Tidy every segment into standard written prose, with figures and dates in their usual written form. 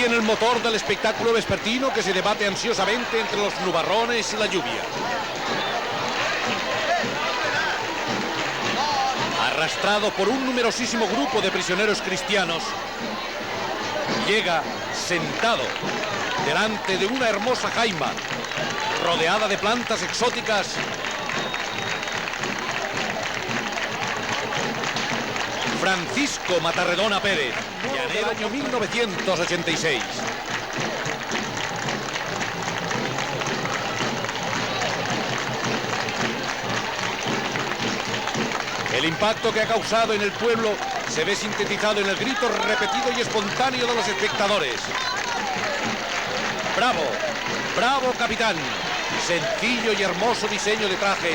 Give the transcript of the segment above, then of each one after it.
en el motor del espectáculo vespertino que se debate ansiosamente entre los nubarrones y la lluvia. Arrastrado por un numerosísimo grupo de prisioneros cristianos, llega sentado delante de una hermosa jaima, rodeada de plantas exóticas, Francisco Matarredona Pérez, llanero año 1986. El impacto que ha causado en el pueblo se ve sintetizado en el grito repetido y espontáneo de los espectadores. ¡Bravo! ¡Bravo, capitán! Sencillo y hermoso diseño de traje,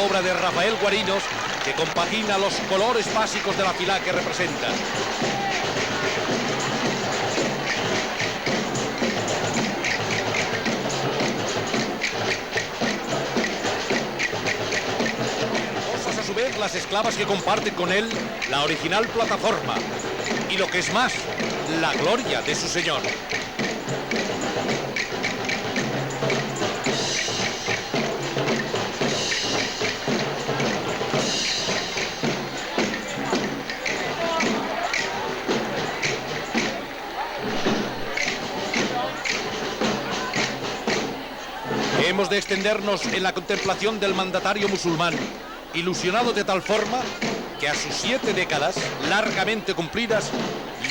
obra de Rafael Guarinos, que compagina los colores básicos de la fila que representa. Hermosas a su vez las esclavas que comparten con él la original plataforma y, lo que es más, la gloria de su señor. Hemos de extendernos en la contemplación del mandatario musulmán, ilusionado de tal forma que a sus 7 décadas largamente cumplidas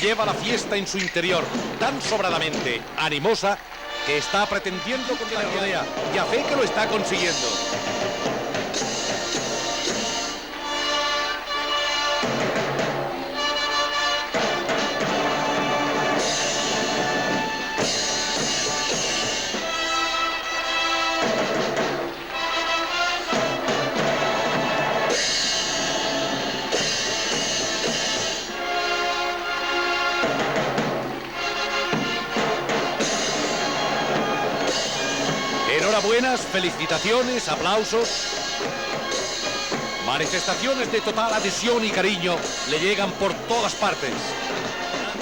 lleva la fiesta en su interior tan sobradamente animosa que está pretendiendo con que le rodea, y a fe que lo está consiguiendo. Enhorabuenas, felicitaciones, aplausos. Manifestaciones de total adhesión y cariño le llegan por todas partes.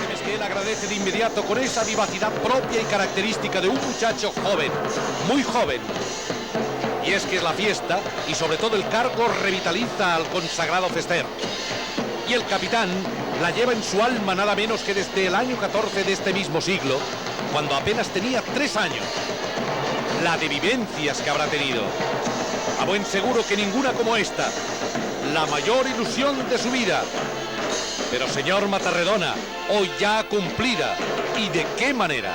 Mesquel agradece de inmediato con esa vivacidad propia y característica de un muchacho joven, muy joven. Y es que la fiesta, y sobre todo el cargo, revitaliza al consagrado fester. Y el capitán la lleva en su alma nada menos que desde el año 14 de este mismo siglo, cuando apenas tenía 3 años. La de vivencias que habrá tenido. A buen seguro que ninguna como esta. La mayor ilusión de su vida. Pero, señor Matarredona, hoy ya cumplida. ¿Y de qué manera?